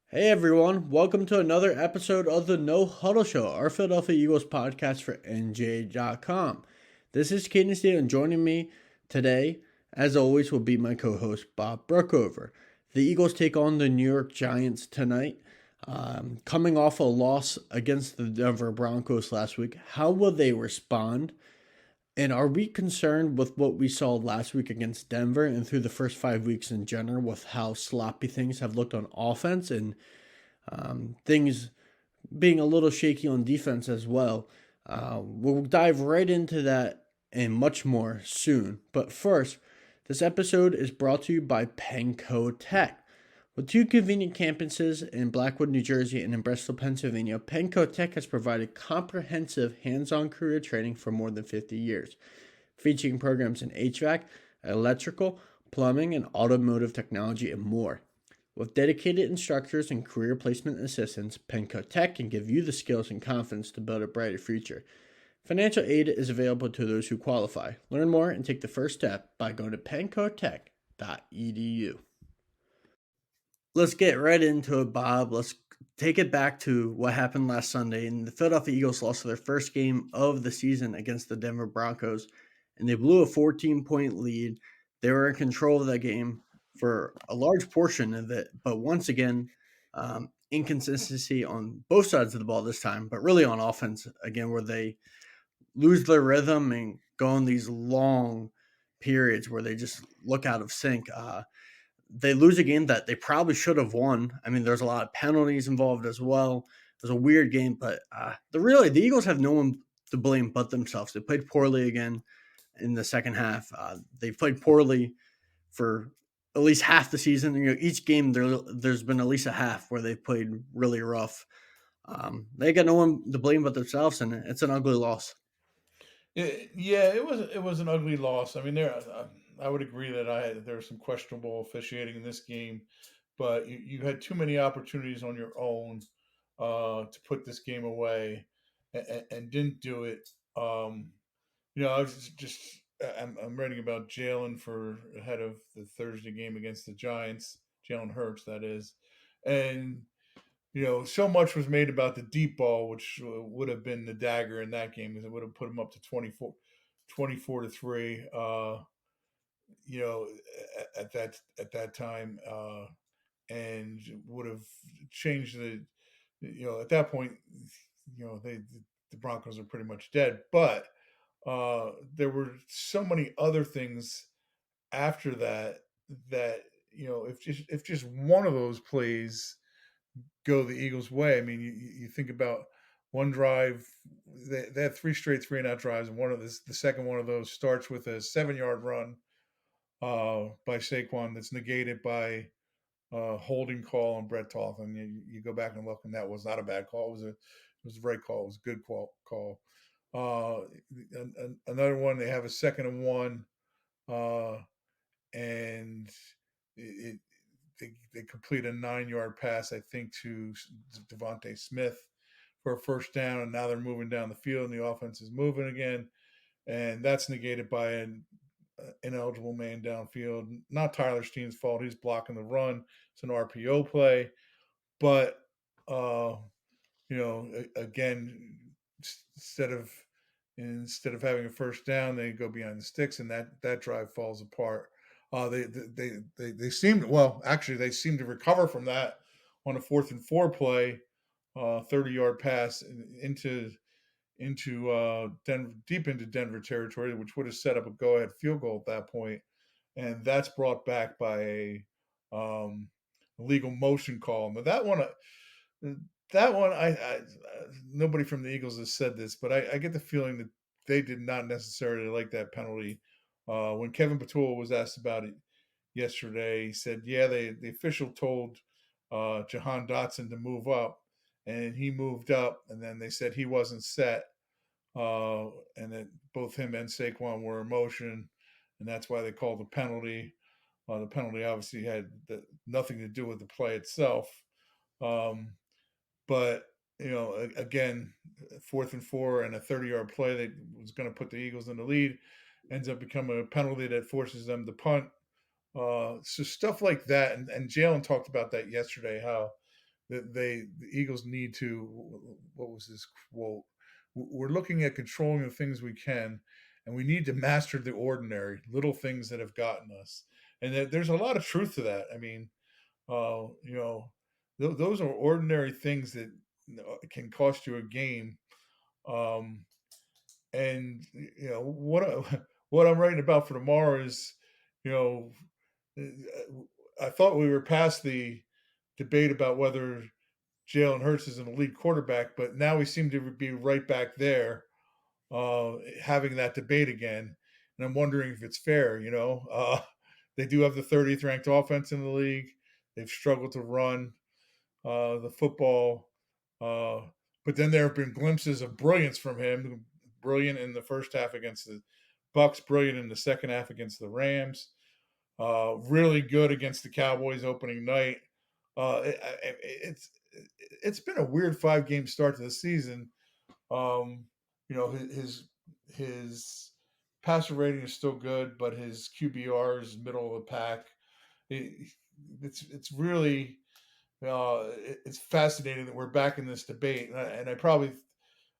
Hey everyone, welcome to another episode of the No Huddle Show, our Philadelphia Eagles podcast for NJ.com. This is Cayden Steele, and joining me today, as always, will be my co-host Bob Brookover. The Eagles take on the New York Giants tonight, coming off a loss against the Denver Broncos last week. How will they respond? And are we concerned with what we saw last week against Denver and through the first 5 weeks in general with how sloppy things have looked on offense and things being a little shaky on defense as well? We'll dive right into that and much more soon. But first, this episode is brought to you by Penco Tech. With two convenient campuses in Blackwood, New Jersey and in Bristol, Pennsylvania, Penco Tech has provided comprehensive hands-on career training for more than 50 years, featuring programs in HVAC, electrical, plumbing, and automotive technology, and more. With dedicated instructors and career placement assistants, Penco Tech can give you the skills and confidence to build a brighter future. Financial aid is available to those who qualify. Learn more and take the first step by going to pencotech.edu. Let's get right into it, Bob. Let's take it back to what happened last Sunday. And the Philadelphia Eagles lost their first game of the season against the Denver Broncos, and they blew a 14-point lead. They were in control of that game for a large portion of it, but once again, inconsistency on both sides of the ball this time, but really on offense again, where they lose their rhythm and go on these long periods where they just look out of sync. They lose a game that they probably should have won. I mean, there's a lot of penalties involved as well. It was a weird game, but the Eagles have no one to blame but themselves. They played poorly again in the second half. They played poorly for at least half the season. Each game there's been at least a half where they've played really rough. They got no one to blame but themselves, and it's an ugly loss. Yeah, it was an ugly loss. I mean, I would agree that there was some questionable officiating in this game, but you had too many opportunities on your own to put this game away, and didn't do it. I was just I'm reading about Jalen for ahead of the Thursday game against the Giants. Jalen Hurts, that is, and so much was made about the deep ball, which would have been the dagger in that game because it would have put them up to 24-3. You know, at that time, and would have changed the. At that point, the Broncos are pretty much dead. But there were so many other things after that if just one of those plays go the Eagles' way. I mean, you think about one drive; they had three straight 3-and-out drives, and the second one of those starts with a 7-yard run by Saquon that's negated by holding call on Brett Toth. And you go back and look, and that was not a bad call. It was the right call. It was a good call. Uh, Another one, they have a 2nd and 1, uh, and it, they complete a 9-yard pass, I think, to Devontae Smith for a first down, and now they're moving down the field, and the offense is moving again, and that's negated by an ineligible man downfield. Not Tyler Steen's fault; he's blocking the run. It's an RPO play, but uh, again, instead of instead of having a first down, they go behind the sticks, and that drive falls apart. They seemed well. Actually, they seemed to recover from that on a 4th and 4 play, 30-yard pass into Denver, deep into Denver territory, which would have set up a go-ahead field goal at that point, and that's brought back by a legal motion call. Now that one, I nobody from the Eagles has said this, but I get the feeling that they did not necessarily like that penalty. When Kevin Patul was asked about it yesterday, he said, "Yeah, the official told Jahan Dotson to move up, and he moved up, and then they said he wasn't set, and that both him and Saquon were in motion, and that's why they called the penalty. The penalty obviously had nothing to do with the play itself." Um, but again, 4th and 4 and a 30-yard play that was going to put the Eagles in the lead ends up becoming a penalty that forces them to punt. So stuff like that, and Jalen talked about that yesterday. How the Eagles need to. What was this quote? We're looking at controlling the things we can, and we need to master the ordinary little things that have gotten us. And there's a lot of truth to that. I mean, you know, those are ordinary things that can cost you a game. Um, and what I'm writing about for tomorrow is, you know, I thought we were past the debate about whether Jalen Hurts is an elite quarterback, but now we seem to be right back there, having that debate again. And I'm wondering if it's fair. They do have the 30th ranked offense in the league. They've struggled to run the football, uh, but then there have been glimpses of brilliance from him. Brilliant in the first half against the Bucks. Brilliant in the second half against the Rams. Really good against the Cowboys opening night. It's been a weird 5 game start to the season. Um, his passer rating is still good, but his QBR is middle of the pack. It, it's really it's fascinating that we're back in this debate, and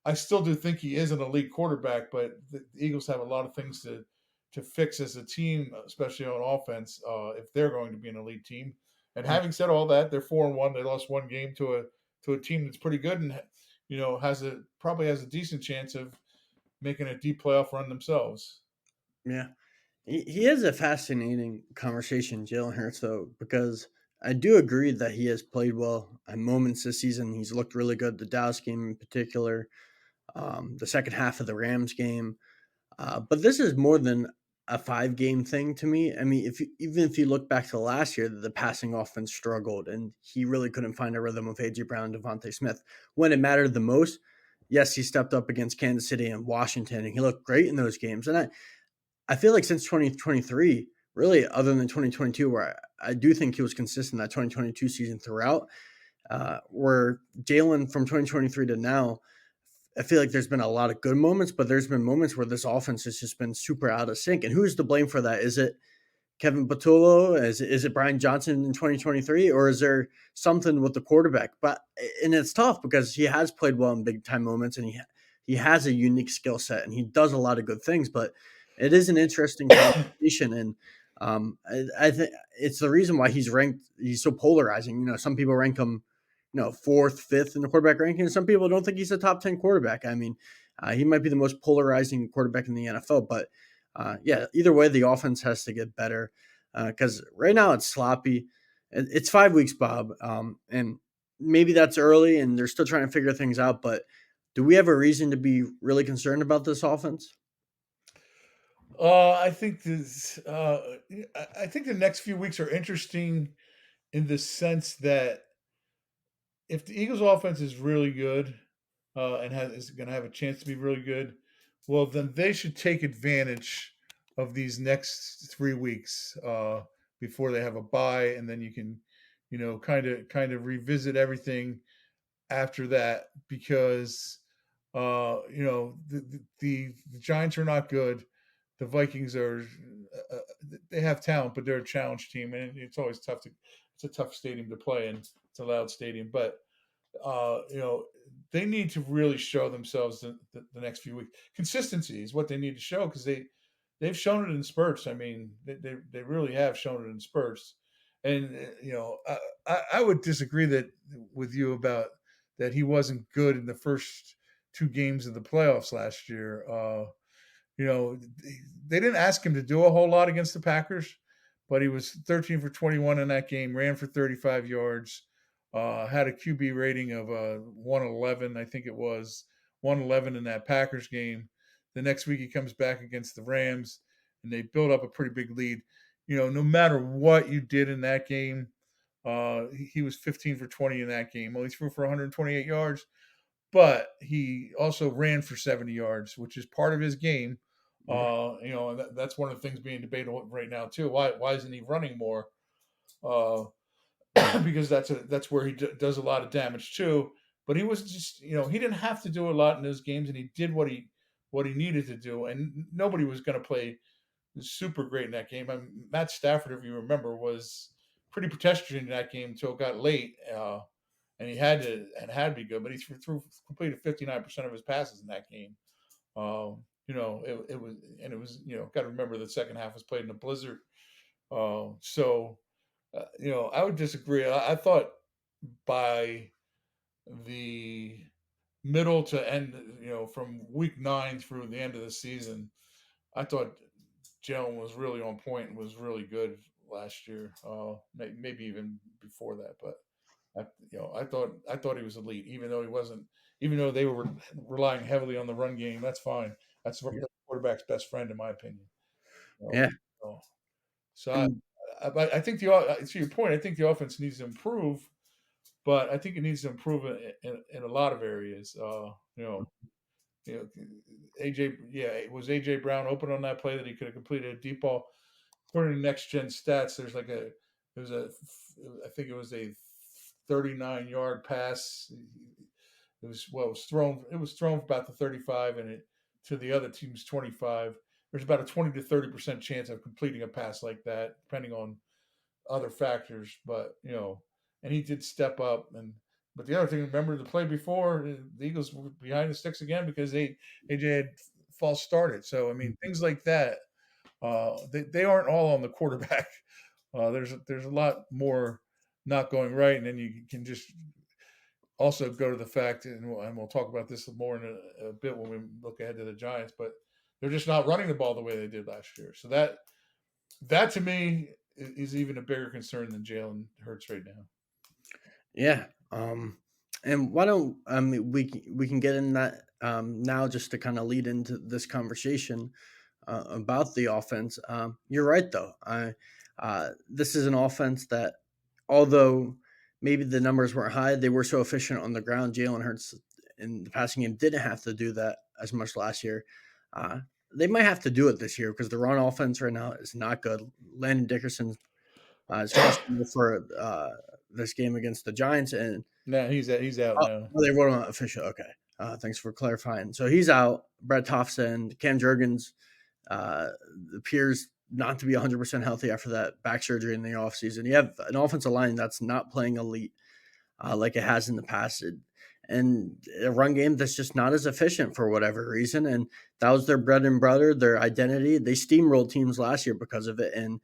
I still do think he is an elite quarterback, but the Eagles have a lot of things to fix as a team, especially on offense, if they're going to be an elite team. And having said all that, they're 4-1. They lost one game to a team that's pretty good, and probably has a decent chance of making a deep playoff run themselves. Yeah. He has a fascinating conversation, Jalen Hurts, though, because I do agree that he has played well at moments this season. He's looked really good, the Dallas game in particular, the second half of the Rams game. But this is more than a 5 game thing to me. I mean, even if you look back to last year, the passing offense struggled, and he really couldn't find a rhythm with AJ Brown and Devontae Smith when it mattered the most. Yes, he stepped up against Kansas City and Washington, and he looked great in those games. And I feel like since 2023, really, other than 2022, where I do think he was consistent that 2022 season throughout, where Jalen from 2023 to now, I feel like there's been a lot of good moments, but there's been moments where this offense has just been super out of sync. And who's to blame for that? Is it Kevin Patullo? Is it Brian Johnson in 2023? Or is there something with the quarterback? And it's tough because he has played well in big time moments, and he has a unique skill set, and he does a lot of good things. But it is an interesting conversation, and I think it's the reason why he's ranked. He's so polarizing. Some people rank him, fourth, fifth in the quarterback ranking. And some people don't think he's a top 10 quarterback. I mean, he might be the most polarizing quarterback in the NFL, but yeah, either way, the offense has to get better because right now it's sloppy. It's 5 weeks, Bob, and maybe that's early, and they're still trying to figure things out. But do we have a reason to be really concerned about this offense? I think this. I think the next few weeks are interesting in the sense that if the Eagles' offense is really good is going to have a chance to be really good, well, then they should take advantage of these next 3 weeks before they have a bye, and then you can, kind of revisit everything after that because, the Giants are not good. The Vikings are they have talent, but they're a challenge team, and it's always tough to. It's a tough stadium to play in. It's a loud stadium, but uh, you know, they need to really show themselves the next few weeks. Consistency is what they need to show because they've shown it in spurts. I mean, they really have shown it in spurts. And I would disagree that with you about that he wasn't good in the first 2 games of the playoffs last year. You know, they didn't ask him to do a whole lot against the Packers, but he was 13 for 21 in that game, ran for 35 yards, had a QB rating of 111, I think it was 111 in that Packers game. The next week he comes back against the Rams, and they build up a pretty big lead. No matter what you did in that game, he was 15 for 20 in that game. Well, he threw for 128 yards, but he also ran for 70 yards, which is part of his game. And that's one of the things being debated right now too. Why isn't he running more? Uh, because that's where he does a lot of damage too. But he was just he didn't have to do a lot in those games, and he did what he needed to do. And nobody was going to play super great in that game. I mean, Matt Stafford, if you remember, was pretty pedestrian in that game until it got late. and he had to be good. But he completed 59% of his passes in that game. It was got to remember the second half was played in a blizzard. I would disagree. I thought by the middle to end, from week 9 through the end of the season, I thought Jalen was really on point and was really good last year. Maybe even before that, but I thought he was elite, even though he wasn't. Even though they were relying heavily on the run game, that's fine. That's the quarterback's best friend, in my opinion. You know, Yeah. so so And I think to your point, I think the offense needs to improve, but I think it needs to improve in a lot of areas. You know, AJ, was AJ Brown open on that play that he could have completed a deep ball? According to next gen stats, I think it was a 39-yard pass. It was thrown about the 35 and it to the other team's 25. There's about a 20 to 30% chance of completing a pass like that, depending on other factors. But and he did step up. But the other thing, remember the play before, the Eagles were behind the sticks again because AJ had false started. So I mean, things like that, they aren't all on the quarterback. There's a lot more not going right, and then you can just also go to the fact, and we'll talk about this more in a bit when we look ahead to the Giants, but they're just not running the ball the way they did last year. So that to me is even a bigger concern than Jalen Hurts right now. yeah. And why don't we can get in that now just to kind of lead into this conversation about the offense. You're right though. This is an offense that, although maybe the numbers weren't high, they were so efficient on the ground. Jalen Hurts in the passing game didn't have to do that as much last year. They might have to do it this year because the run offense right now is not good. Landon Dickerson is questionable for this game against the Giants, and No, he's out now. they wrote on official. Okay, thanks for clarifying. So he's out. Brett Thompson, Cam Jurgens uh, appears not to be 100% healthy after that back surgery in the offseason. You have an offensive line that's not playing elite like it has in the past. And a run game that's just not as efficient for whatever reason. And that was their bread and butter, their identity. They steamrolled teams last year because of it. And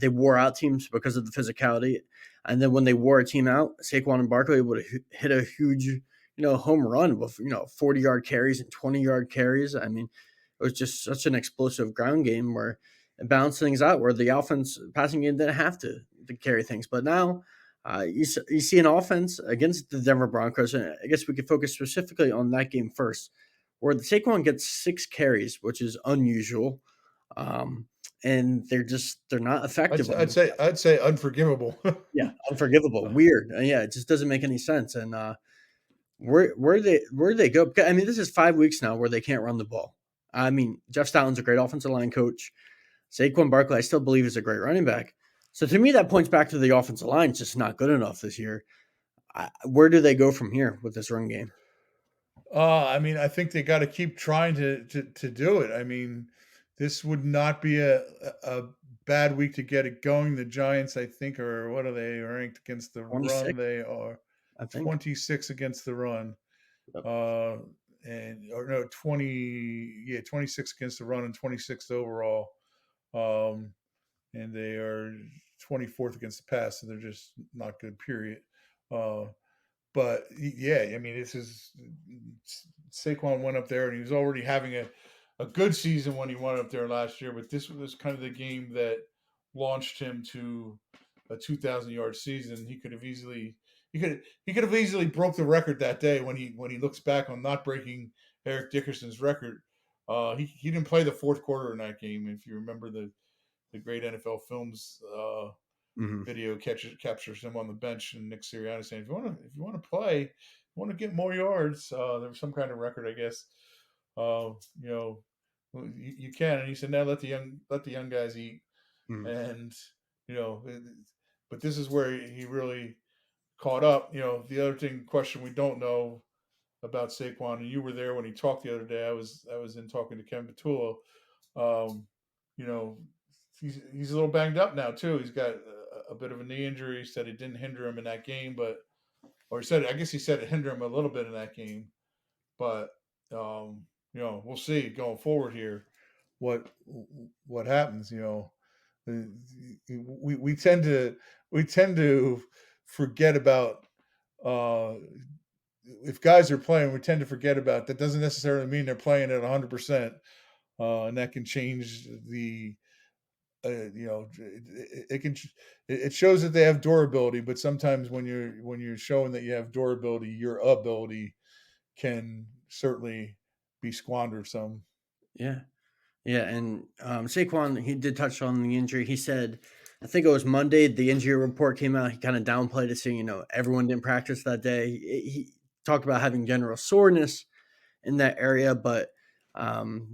they wore out teams because of the physicality. And then when they wore a team out, Saquon and Barkley would have hit a huge, home run with, 40-yard carries and 20-yard carries. I mean, it was just such an explosive ground game where it balanced things out, where the offense passing game didn't have to carry things. But now you see an offense against the Denver Broncos, and I guess we could focus specifically on that game first, where the Saquon gets 6 carries, which is unusual, and they're not effective. I'd say unforgivable. Yeah, unforgivable, weird. Yeah, it just doesn't make any sense. And where do they go? I mean, this is 5 weeks now where they can't run the ball. I mean, Jeff Stoughton's a great offensive line coach. Saquon Barkley, I still believe, is a great running back. So to me, that points back to the offensive line. It's just not good enough this year. Where do they go from here with this run game? I mean, I think they got to keep trying to do it. I mean, this would not be a bad week to get it going. The Giants, I think, what are they ranked against the 26, run? They are I think. 26 against the run. Yep. And or no 26 against the run and 26th overall. And they are 24th against the pass, so they're just not good, period. But yeah, I mean, this is Saquon went up there and he was already having a good season when he went up there last year, but this was kind of the game that launched him to a 2,000-yard season. He could have easily broke the record that day when he looks back on not breaking Eric Dickerson's record. He didn't play the fourth quarter in that game. If you remember the great NFL Films video captures him on the bench, and Nick Sirianni saying, if you want to play, you want to get more yards, there was some kind of record, I guess. You can, and he said, now let the young guys eat, and but this is where he really caught up. The other question we don't know about Saquon, and you were there when he talked the other day. I was in talking to Ken Patullo. He's a little banged up now too. He's got a bit of a knee injury. He said it didn't hinder him in that game, but or he said, I guess he said it hindered him a little bit in that game. But we'll see going forward here what what happens. We tend to forget about uh, if guys are playing. We tend to forget about that. Doesn't necessarily mean they're playing at 100%, and that can change the. It can it shows that they have durability, but sometimes when you're showing that you have durability, your ability can certainly be squandered some. Yeah. Yeah, and Saquon, he did touch on the injury. He said, I think it was Monday, the injury report came out. He kind of downplayed it, saying, everyone didn't practice that day. He talked about having general soreness in that area, but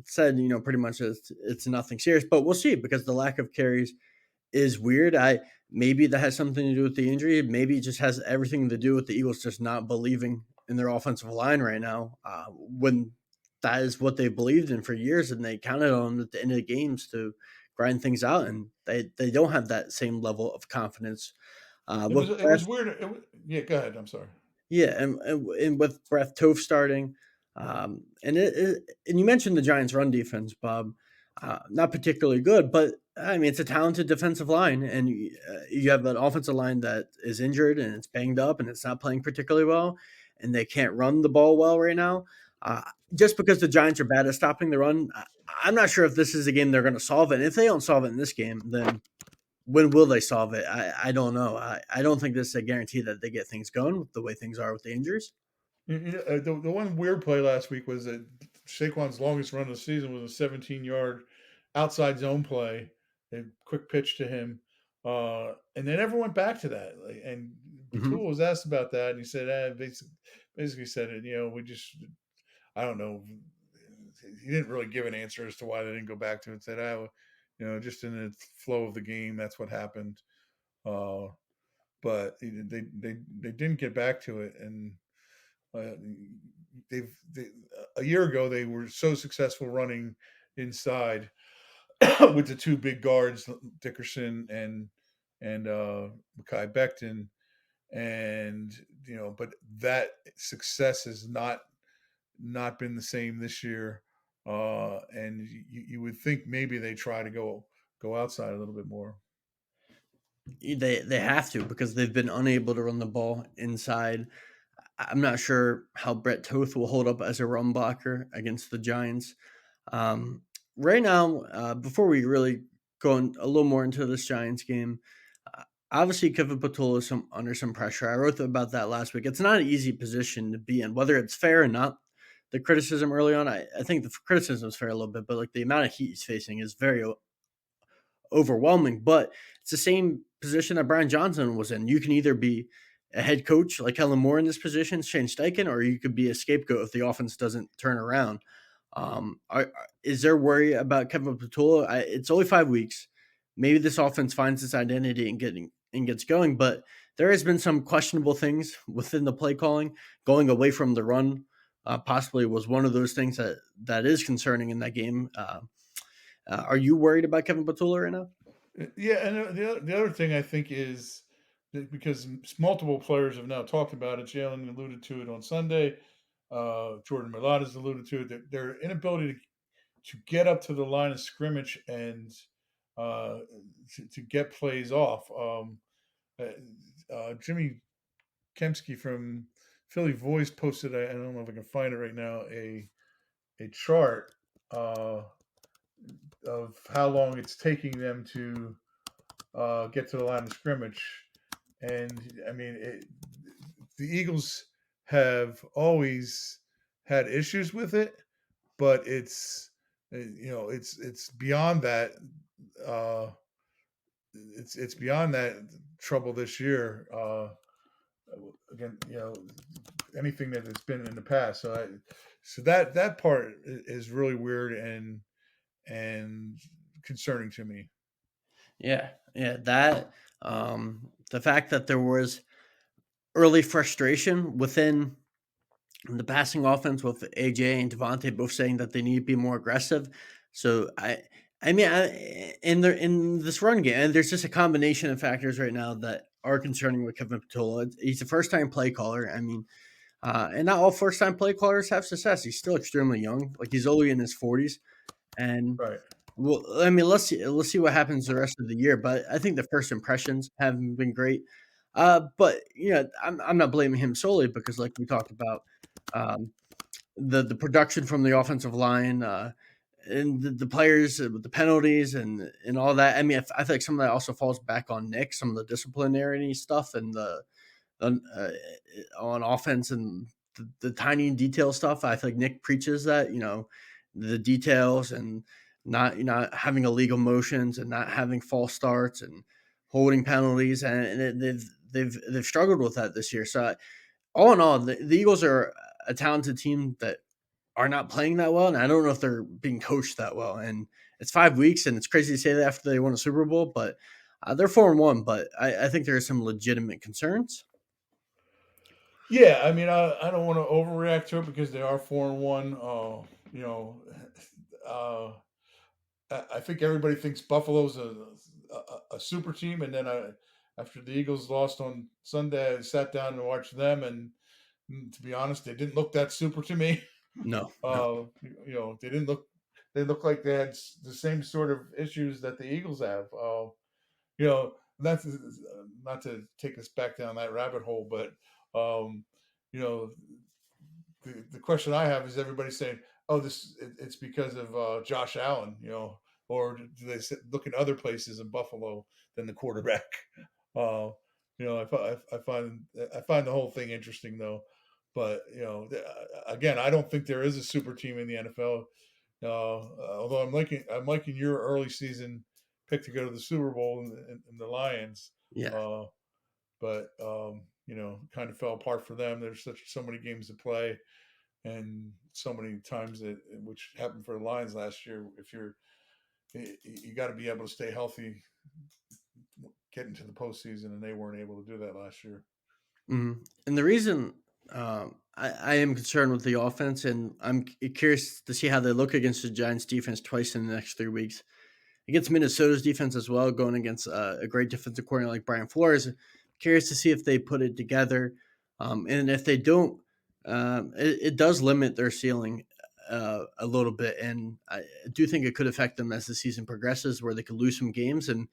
said, pretty much it's nothing serious. But we'll see because the lack of carries is weird. Maybe that has something to do with the injury. Maybe it just has everything to do with the Eagles just not believing in their offensive line right now. When that is what they believed in for years, and they counted on them at the end of the games to grind things out, and they don't have that same level of confidence. It was With it Brett, was weird. Yeah, go ahead. I'm sorry. yeah, and with Brett Toph starting, and you mentioned the Giants' run defense, Bob. Not particularly good, but I mean it's a talented defensive line, and you have an offensive line that is injured and it's banged up and it's not playing particularly well, and they can't run the ball well right now. Uh, just because the Giants are bad at stopping the run, I'm not sure if this is a game they're going to solve it. And if they don't solve it in this game, then when will they solve it? I don't know. I don't think this is a guarantee that they get things going with the way things are with the injuries. The one weird play last week was that Saquon's longest run of the season was a 17-yard outside zone play, a quick pitch to him, and they never went back to that. And Hmm. Batul was asked about that, and he said, basically said it. We just, I don't know. He didn't really give an answer as to why they didn't go back to it. Said, just in the flow of the game, that's what happened. Uh, but they didn't get back to it, and uh, they a year ago they were so successful running inside with the two big guards, Dickerson and Mekhi Becton, and but that success has not been the same this year. And you would think maybe they try to go outside a little bit more. They have to because they've been unable to run the ball inside. I'm not sure how Brett Toth will hold up as a run blocker against the Giants. Um, right now, before we really go a little more into this Giants game, obviously Kevin Patula is under some pressure. I wrote about that last week. It's not an easy position to be in, whether it's fair or not. The criticism early on, I think the criticism is fair a little bit, but like the amount of heat he's facing is very overwhelming. But it's the same position that Brian Johnson was in. You can either be a head coach like Kellen Moore in this position, Shane Steichen, or you could be a scapegoat if the offense doesn't turn around. Is there worry about Kevin Patula? It's only 5 weeks. Maybe this offense finds its identity and gets going, but there has been some questionable things within the play calling. Going away from the run possibly was one of those things that is concerning in that game. Are you worried about Kevin Patula right now? Yeah, and the other thing I think is that because multiple players have now talked about it, Jalen alluded to it on Sunday. Jordan Mailata has alluded to it. That their inability to get up to the line of scrimmage and uh, to get plays off. Jimmy Kempski from Philly Voice posted. I don't know if I can find it right now. A chart of how long it's taking them to get to the line of scrimmage. And I mean, the Eagles have always had issues with it, but it's beyond that. Uh, it's beyond that trouble this year. Again, anything that it's been in the past. So that part is really weird and concerning to me. Yeah, that the fact that there was early frustration within the passing offense with AJ and Devontae both saying that they need to be more aggressive. So I mean, in this run game, and there's just a combination of factors right now that are concerning with Kevin Patullo. He's a first time play caller. I mean, and not all first time play callers have success. He's still extremely young. Like he's only in his 40s. And Right. well, I mean, let's see what happens the rest of the year. But I think the first impressions haven't been great. But I'm not blaming him solely because, like we talked about, um, the production from the offensive line, and the players with the penalties and all that. I mean, I feel like some of that also falls back on Nick, some of the disciplinary stuff and the on offense and the tiny detail stuff. I feel like Nick preaches that, the details and not having illegal motions and not having false starts and holding penalties, and they've struggled with that this year. So all in all, the Eagles are a talented team that are not playing that well, and I don't know if they're being coached that well. And it's 5 weeks, and it's crazy to say that after they won a Super Bowl, but they're 4-1. But I think there are some legitimate concerns. Yeah, I mean, I don't want to overreact to it because they are 4-1. You know, uh, I think everybody thinks Buffalo's a super team, and then after the Eagles lost on Sunday, I sat down and watched them, and to be honest, they didn't look that super to me. No, no. They didn't look. They looked like they had the same sort of issues that the Eagles have. That's not to take us back down that rabbit hole, but um, you know, the question I have is everybody saying, "Oh, it's because of Josh Allen," or do they look in other places in Buffalo than the quarterback? Uh, I find the whole thing interesting though, but again, I don't think there is a super team in the NFL. Although I'm liking your early season pick to go to the Super Bowl and the Lions. Yeah. Uh, but kind of fell apart for them. There's so many games to play, and so many times which happened for the Lions last year. If you got to be able to stay healthy, get into the postseason, and they weren't able to do that last year. And the reason I am concerned with the offense, and I'm curious to see how they look against the Giants defense twice in the next 3 weeks. Against Minnesota's defense as well, going against a great defensive coordinator like Brian Flores. Curious to see if they put it together, and if they don't, it does limit their ceiling a little bit, and I do think it could affect them as the season progresses, where they could lose some games, and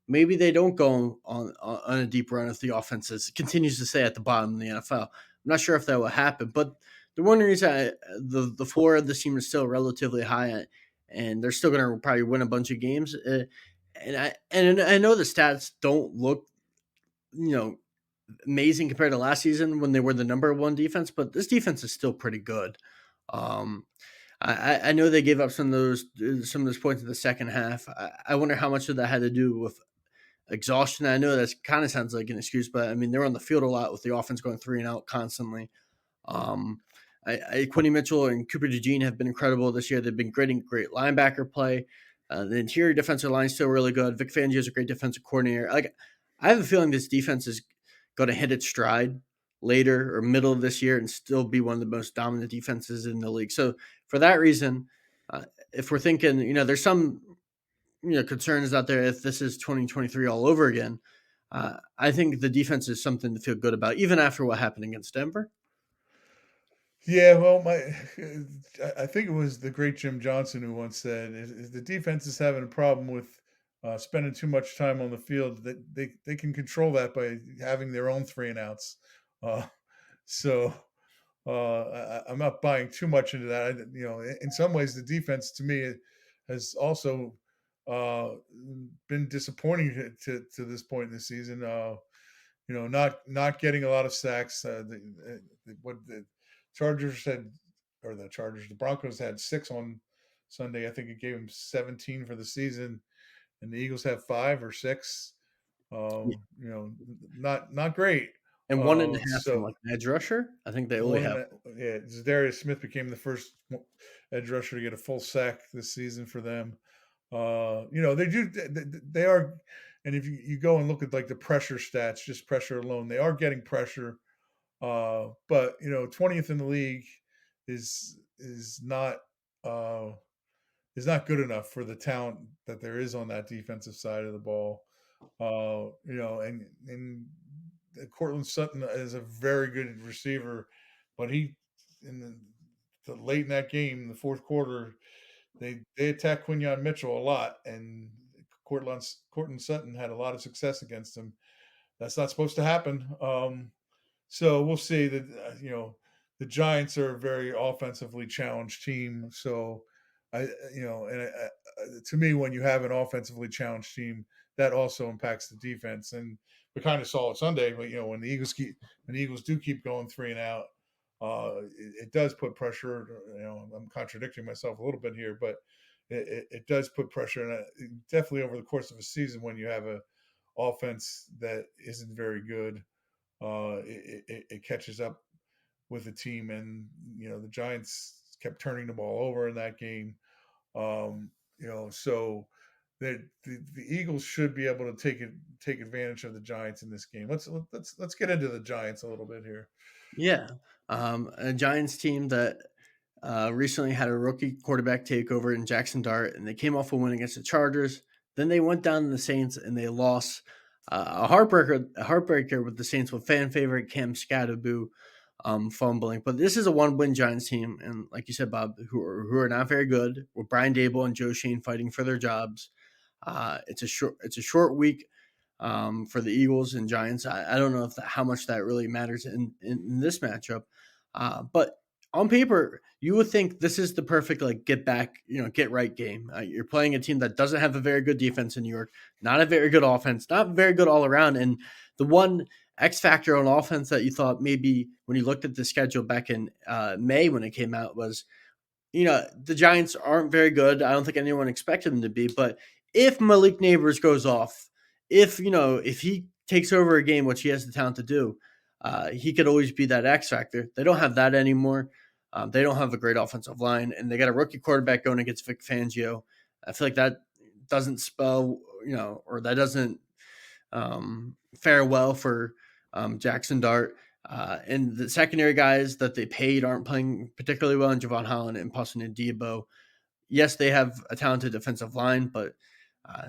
maybe they don't go on a deep run if the offense continues to stay at the bottom of the NFL. I'm not sure if that will happen, but the one reason the floor of the team is still relatively high, and they're still going to probably win a bunch of games. And I know the stats don't look you know amazing compared to last season when they were the number one defense, but this defense is still pretty good. Um, I know they gave up some of those points in the second half. I wonder how much of that had to do with exhaustion. I know that kind of sounds like an excuse, but I mean they're on the field a lot with the offense going three and out constantly. Um, Quinny Mitchell and Cooper DeJean have been incredible this year. They've been great linebacker play. The interior defensive line is still really good. Vic Fangio is a great defensive coordinator. Like I have a feeling this defense is going to hit its stride later or middle of this year and still be one of the most dominant defenses in the league. So for that reason, if we're thinking, there's some concerns out there if this is 2023 all over again. I think the defense is something to feel good about, even after what happened against Denver. Yeah, well, I think it was the great Jim Johnson who once said, "If the defense is having a problem with spending too much time on the field, that they can control that by having their own three and outs." Uh, so I'm not buying too much into that. In some ways, the defense to me has also uh, been disappointing to this point in the season. Not getting a lot of sacks. What the Chargers had, or the Broncos had 6 on Sunday. I think it gave them 17 for the season, and the Eagles have 5 or 6. Yeah. Not great. And one and a half from So like an edge rusher. I think they only one and have. yeah, Darius Smith became the first edge rusher to get a full sack this season for them. They do. They are, and if you go and look at like the pressure stats, just pressure alone, they are getting pressure. But 20th in the league is not uh, is not good enough for the talent that there is on that defensive side of the ball. And Cortland Sutton is a very good receiver, but he in late in that game, in the fourth quarter, they attacked Quinyon Mitchell a lot, and Cortland Sutton had a lot of success against him. That's not supposed to happen. So we'll see that the Giants are a very offensively challenged team. So to me, when you have an offensively challenged team, that also impacts the defense. And we kind of saw it Sunday, but when the Eagles do keep going three and out, it does put pressure. I'm contradicting myself a little bit here, but it does put pressure, and definitely over the course of a season when you have a offense that isn't very good, it catches up with the team, and the Giants kept turning the ball over in that game. So the Eagles should be able to take advantage of the Giants in this game. Let's get into the Giants a little bit here. Yeah. A Giants team that recently had a rookie quarterback takeover in Jackson Dart, and they came off a win against the Chargers. Then they went down to the Saints and they lost a heartbreaker with the Saints with fan favorite Cam Scatterboo fumbling. But this is a one-win Giants team, and like you said, Bob, who are not very good, with Brian Dable and Joe Shane fighting for their jobs. It's a short week for the Eagles and Giants. I don't know how much that really matters in this matchup, but on paper, you would think this is the perfect get back, get right game. You're playing a team that doesn't have a very good defense in New York, not a very good offense, not very good all around, and the one X factor on offense that you thought maybe when you looked at the schedule back in May when it came out was the Giants aren't very good. I don't think anyone expected them to be. But if Malik Neighbors goes off, if he takes over a game, which he has the talent to do, he could always be that X factor. They don't have that anymore. They don't have a great offensive line, and they got a rookie quarterback going against Vic Fangio. I feel like that doesn't spell, or that doesn't fare well for Jackson Dart. And the secondary guys that they paid aren't playing particularly well in Javon Holland and Pussin and Debo. Yes, they have a talented defensive line, but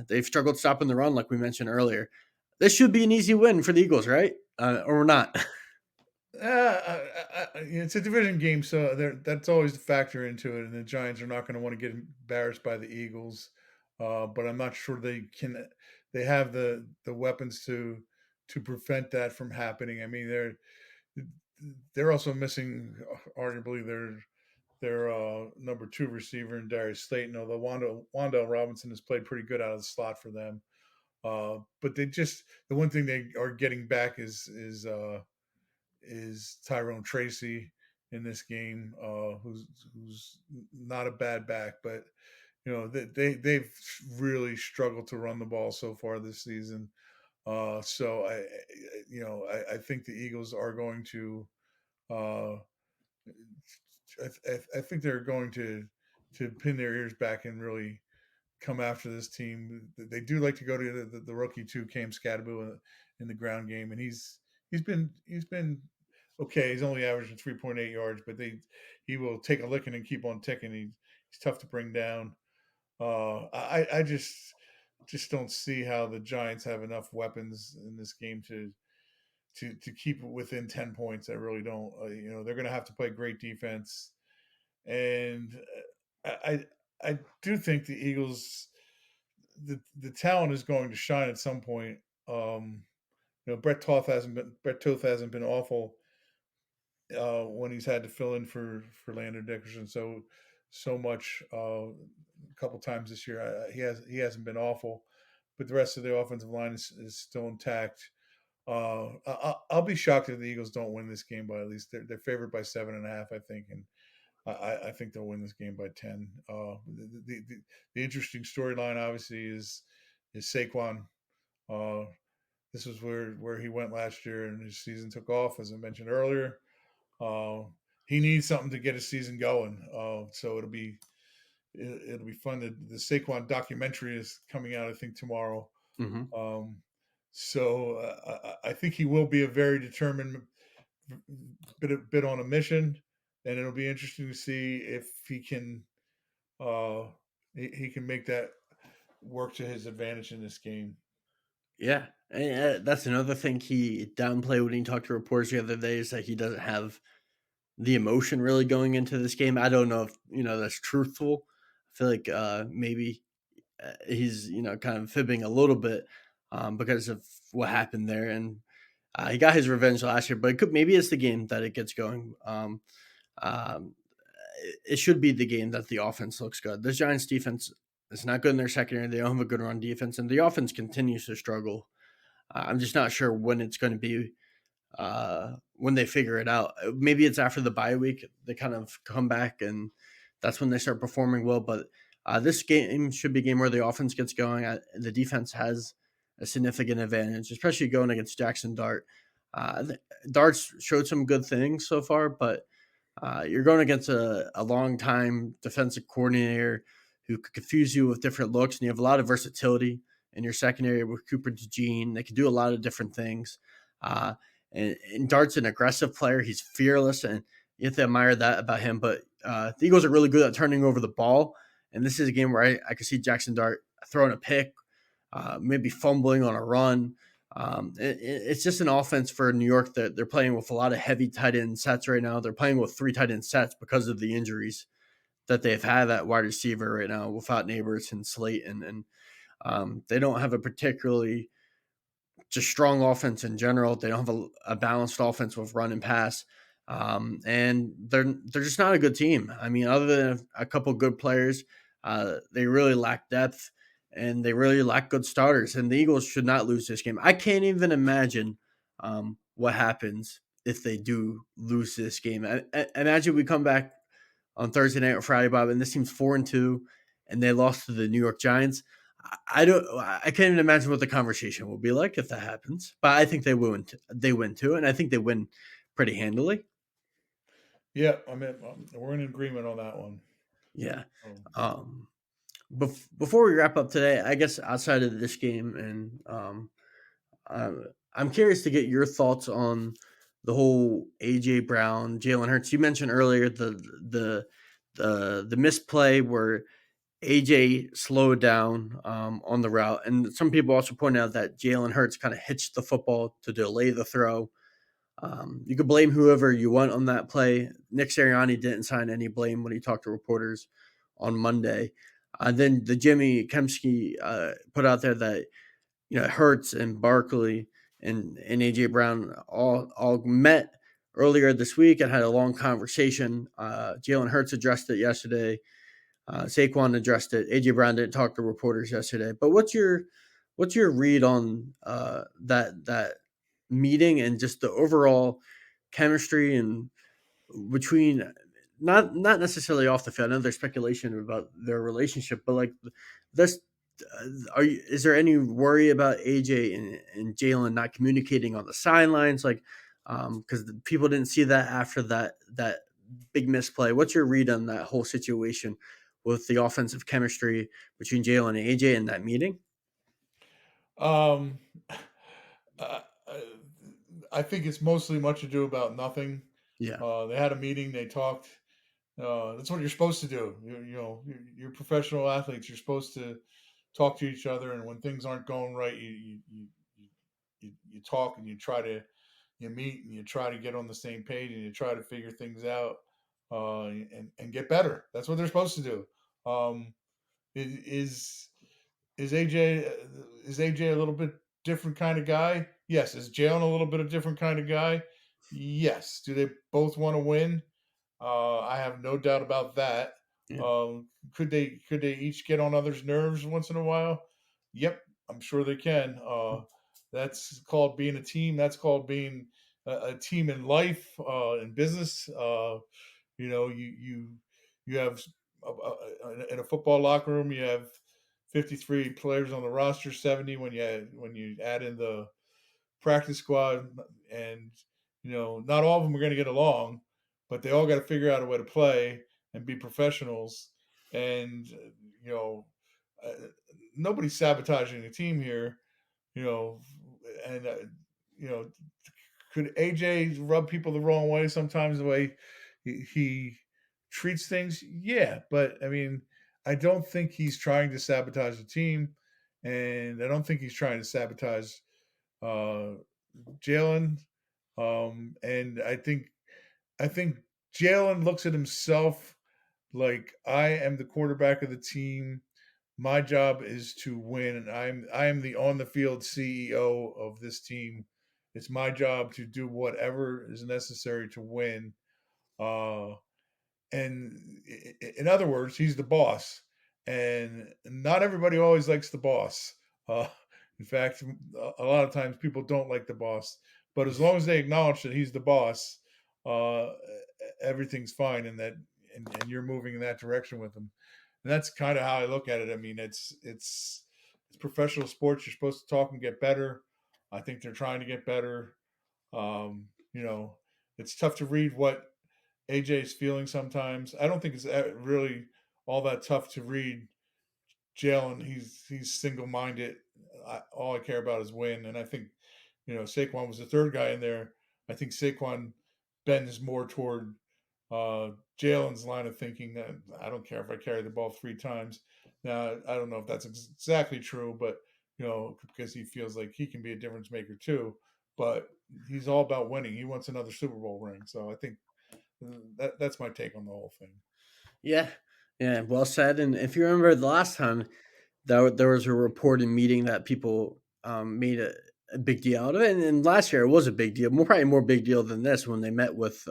they've struggled stopping the run, like we mentioned earlier. This should be an easy win for the Eagles, right? Or not. It's a division game, so that's always the factor into it. And the Giants are not going to want to get embarrassed by the Eagles, but I'm not sure they can. They have the weapons to prevent that from happening. I mean, they're also missing arguably their number two receiver in Darius Slayton, although Wandale Robinson has played pretty good out of the slot for them. But the one thing they are getting back is Tyrone Tracy in this game, who's not a bad back, but they've really struggled to run the ball so far this season. So I think the Eagles are going to. Uh, I think they're going to pin their ears back and really come after this team. They do like to go to the rookie too, Cam Scatterboo in the ground game, and he's been okay. He's only averaging 3.8 yards, but he will take a licking and keep on ticking. He's tough to bring down. I just don't see how the Giants have enough weapons in this game to keep it within 10 points. I really don't. They're going to have to play great defense, and I do think the Eagles the talent is going to shine at some point. Brett Toth hasn't been awful when he's had to fill in for Landon Dickerson so much a couple times this year. He hasn't been awful, but the rest of the offensive line is still intact. I'll be shocked if the Eagles don't win this game by at least they're favored by 7.5, I think, and I think they'll win this game by 10. The interesting storyline obviously is Saquon. Uh, this was where he went last year, and his season took off, as I mentioned earlier. Uh, he needs something to get his season going. So it'll be fun. The Saquon documentary is coming out, I think, tomorrow. Mm-hmm. Um, so I think he will be a very determined bit on a mission, and it'll be interesting to see if uh, he can make that work to his advantage in this game. Yeah, and that's another thing he downplayed when he talked to reporters the other day is that he doesn't have the emotion really going into this game. I don't know if that's truthful. I feel like maybe he's kind of fibbing a little bit because of what happened there, and he got his revenge last year. But maybe it's the game that it gets going. Um, it should be the game that the offense looks good. This Giants defense is not good in their secondary. They don't have a good run defense, and the offense continues to struggle. I'm just not sure when it's going to be when they figure it out. Maybe it's after the bye week. They kind of come back, and that's when they start performing well. But this game should be a game where the offense gets going. The defense has a significant advantage, especially going against Jackson Dart. Uh, Dart's showed some good things so far, but you're going against a long time defensive coordinator who could confuse you with different looks, and you have a lot of versatility in your secondary with Cooper DeJean. They can do a lot of different things. Uh, and Dart's an aggressive player. He's fearless, and you have to admire that about him. But the Eagles are really good at turning over the ball, and this is a game where I could see Jackson Dart throwing a pick, maybe fumbling on a run. It's just an offense for New York that they're playing with a lot of heavy tight end sets right now. They're playing with 3 tight end sets because of the injuries that they've had at wide receiver right now without Neighbors and Slayton. And they don't have a particularly just strong offense in general. They don't have a balanced offense with run and pass. And they're just not a good team. I mean, other than a couple good players, they really lack depth and they really lack good starters. And the Eagles should not lose this game. I can't even imagine what happens if they do lose this game. Imagine we come back on Thursday night or Friday, Bob, and this team's 4-2, and they lost to the New York Giants. I don't. I can't even imagine what the conversation will be like if that happens. But I think they win. They win too, and I think they win pretty handily. Yeah, I mean, we're in agreement on that one. Yeah. Um, Um, before we wrap up today, I guess outside of this game, and uh, I'm curious to get your thoughts on the whole AJ Brown, Jalen Hurts. You mentioned earlier the misplay where AJ slowed down on the route, and some people also point out that Jalen Hurts kind of hitched the football to delay the throw. You could blame whoever you want on that play. Nick Sirianni didn't sign any blame when he talked to reporters on Monday. Then the Jimmy Kempski put out there that Hurts and Barkley and AJ Brown all met earlier this week and had a long conversation. Jalen Hurts addressed it yesterday. Saquon addressed it. AJ Brown didn't talk to reporters yesterday. But what's your read on that meeting and just the overall chemistry and between not necessarily off the field? I know there's speculation about their relationship, but like this, is there any worry about AJ and Jalen not communicating on the sidelines? Like, because people didn't see that after that big misplay. What's your read on that whole situation with the offensive chemistry between Jalen and AJ in that meeting? um, uh, I think it's mostly much ado about nothing. Yeah, They had a meeting. They talked. That's what you're supposed to do. You're professional athletes. You're supposed to talk to each other, and when things aren't going right, you talk and you meet and you try to get on the same page and you try to figure things out and get better. That's what they're supposed to do. Um, is is AJ is AJ a little bit different kind of guy? Yes. Is Jalen a little bit of different kind of guy? Yes. Do they both want to win? I have no doubt about that. yeah, Could they each get on others' nerves once in a while? Yep, I'm sure they can. That's called being a team. That's called being a team in life, in business. You have in a football locker room. You have 53 players on the roster, 70 when you add in the practice squad, and not all of them are going to get along, but they all got to figure out a way to play and be professionals. And you know, uh, nobody's sabotaging the team here. You know, and you know, could AJ rub people the wrong way sometimes the way he treats things? Yeah, but I mean, I don't think he's trying to sabotage the team. and I don't think he's trying to sabotage Jalen. And I think Jalen looks at himself like, I am the quarterback of the team. My job is to win, and I am the on the field CEO of this team. It's my job to do whatever is necessary to win. Uh, and in other words, he's the boss, and not everybody always likes the boss. Uh, in fact, a lot of times people don't like the boss, but as long as they acknowledge that he's the boss, uh, everything's fine, and and you're moving in that direction with him. And that's kind of how I look at it. I mean, it's professional sports. You're supposed to talk and get better. I think they're trying to get better. You know, it's tough to read what AJ's feeling sometimes. I don't think it's really all that tough to read Jalen. He's single minded. All I care about is win. And I think, Saquon was the third guy in there. I think Saquon bends more toward Jalen's line of thinking that I don't care if I carry the ball 3 times. Now, I don't know if that's exactly true, but because he feels like he can be a difference maker too. But he's all about winning. He wants another Super Bowl ring. So I think that's my take on the whole thing. Yeah, yeah, well said. And if you remember the last time, there was a reported meeting that people made a big deal out of it. And last year it was a big deal, probably more big deal than this, when they met with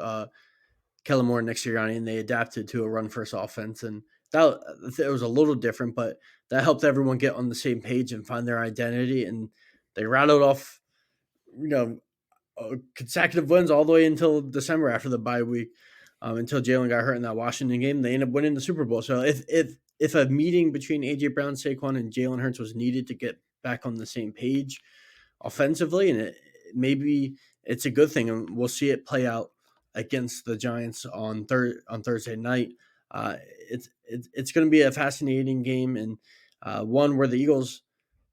Kellen Moore and Nick Sirianni and they adapted to a run first offense. And that it was a little different, but that helped everyone get on the same page and find their identity. And they rattled off, consecutive wins all the way until December after the bye week, until Jalen got hurt in that Washington game. They ended up winning the Super Bowl. So if a meeting between AJ Brown, Saquon, and Jalen Hurts was needed to get back on the same page offensively, and maybe it's a good thing, and we'll see it play out against the Giants on Thursday night. It's going to be a fascinating game, and one where the Eagles,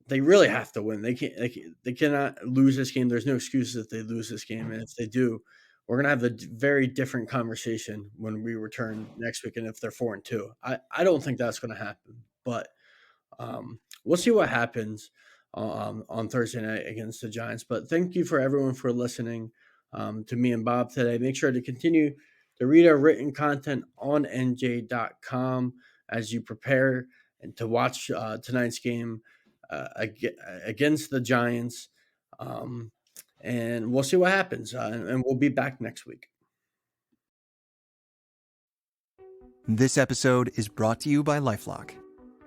they really have to win. They cannot lose this game. There's no excuses if they lose this game, and if they do, we're gonna have a very different conversation when we return next week. And if they're 4-2, I don't think that's going to happen, but we'll see what happens on Thursday night against the Giants. But thank you for everyone for listening to me and Bob today. Make sure to continue to read our written content on NJ.com as you prepare and to watch tonight's game against the Giants. And we'll see what happens. And we'll be back next week. This episode is brought to you by LifeLock.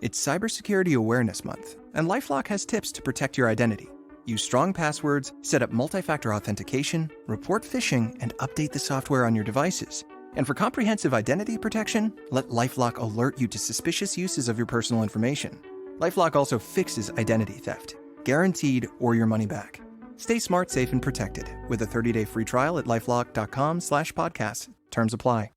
It's Cybersecurity Awareness Month, and LifeLock has tips to protect your identity. Use strong passwords, set up multi-factor authentication, report phishing, and update the software on your devices. And for comprehensive identity protection, let LifeLock alert you to suspicious uses of your personal information. LifeLock also fixes identity theft, guaranteed or your money back. Stay smart, safe, and protected with a 30-day free trial at LifeLock.com/podcast. Terms apply.